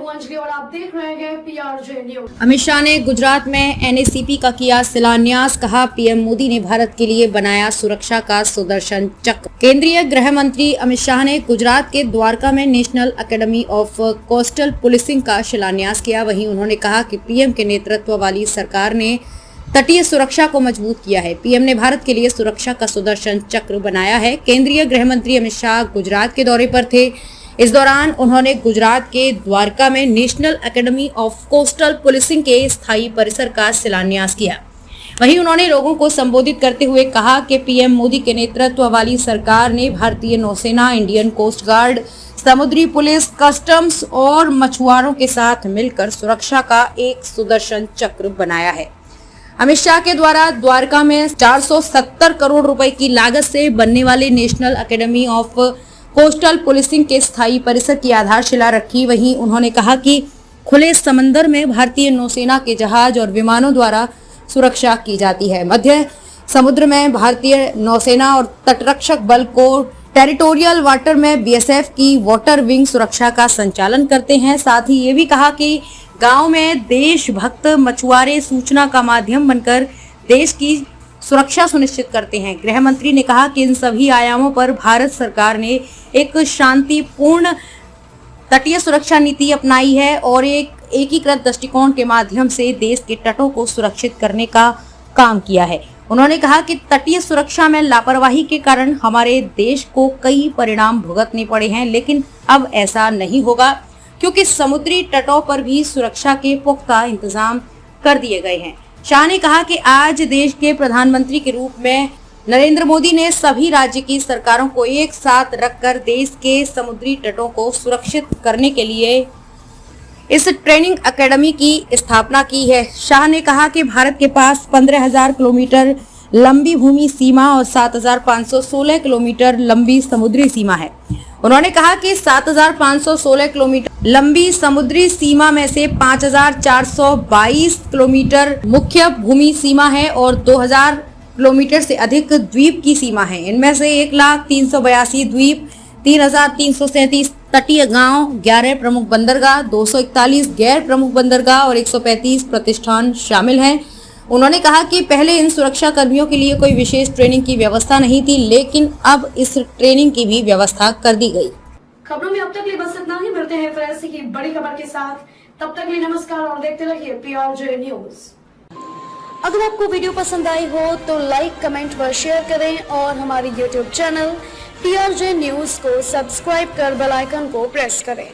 अंजलि और आप देख रहे हैं PRJ न्यूज। अमित शाह ने गुजरात में NACP का किया शिलान्यास, कहा पीएम मोदी ने भारत के लिए बनाया सुरक्षा का सुदर्शन चक्र। केंद्रीय गृह मंत्री अमित शाह ने गुजरात के द्वारका में national academy of coastal policing का शिलान्यास किया। वहीं उन्होंने कहा कि पीएम के नेतृत्व वाली सरकार ने तटीय सुरक्षा को मजबूत किया है। पीएम ने भारत के लिए सुरक्षा का सुदर्शन चक्र बनाया है। केंद्रीय गृह मंत्री अमित शाह गुजरात के दौरे पर थे। इस दौरान उन्होंने गुजरात के द्वारका में national academy of coastal policing के स्थायी परिसर का शिलान्यास किया। वहीं उन्होंने लोगों को संबोधित करते हुए कहा कि पीएम मोदी के नेतृत्व वाली सरकार ने भारतीय नौसेना, इंडियन कोस्ट गार्ड, समुद्री पुलिस, कस्टम्स और मछुआरों के साथ मिलकर सुरक्षा का एक सुदर्शन चक्र बनाया है। अमित शाह के द्वारा द्वारका में 470 करोड़ रुपए की लागत से बनने वाले national academy of coastal policing के स्थायी परिसर की आधारशिला रखी। वहीं उन्होंने कहा कि खुले समंदर में भारतीय नौसेना के जहाज और विमानों द्वारा सुरक्षा की जाती है। मध्य समुद्र में भारतीय नौसेना और तटरक्षक बल को टेरिटोरियल वाटर में BSF की वाटर विंग सुरक्षा का संचालन करते हैं। साथ ही ये भी कहा कि गांव में देशभक्त मछुआरे सूचना का माध्यम बनकर देश की सुरक्षा सुनिश्चित करते हैं। गृह मंत्री ने कहा कि इन सभी आयामों पर भारत सरकार ने एक शांतिपूर्ण तटीय सुरक्षा नीति अपनाई है और एक एकीकृत दृष्टिकोण के माध्यम से देश के तटों को सुरक्षित करने का काम किया है। उन्होंने कहा कि तटीय सुरक्षा में लापरवाही के कारण हमारे देश को कई परिणाम भुगतने पड़े हैं, लेकिन अब ऐसा नहीं होगा क्योंकि समुद्री तटों पर भी सुरक्षा के पुख्ता इंतजाम कर दिए गए हैं। शाह ने कहा कि आज देश के प्रधानमंत्री के रूप में नरेंद्र मोदी ने सभी राज्य की सरकारों को एक साथ रखकर देश के समुद्री तटों को सुरक्षित करने के लिए इस ट्रेनिंग एकेडमी की स्थापना की है। शाह ने कहा कि भारत के पास 15,000 किलोमीटर लंबी भूमि सीमा और 7,516 किलोमीटर लंबी समुद्री सीमा है। उन्होंने कहा कि 7,516 किलोमीटर लंबी समुद्री सीमा में से 5,422 किलोमीटर मुख्य भूमि सीमा है और 2,000 किलोमीटर से अधिक द्वीप की सीमा है। इनमें से 1,382 द्वीप, 3,337 तटीय गांव, 11 प्रमुख बंदरगाह, 241 गैर प्रमुख बंदरगाह और 135 प्रतिष्ठान शामिल हैं। उन्होंने कहा कि पहले इन सुरक्षा कर्मियों के लिए कोई विशेष ट्रेनिंग की व्यवस्था नहीं थी, लेकिन अब इस ट्रेनिंग की भी व्यवस्था कर दी गई। खबरों में अब तक के लिए बस इतना ही। मिलते हैं फिर ऐसी की बड़ी खबर के साथ। तब तक के लिए नमस्कार और देखते रहिए PRJ न्यूज। अगर आपको वीडियो पसंद आई हो तो लाइक, कमेंट व शेयर करें और हमारे YouTube चैनल PRJ न्यूज को सब्सक्राइब कर बेल आइकन को प्रेस करें।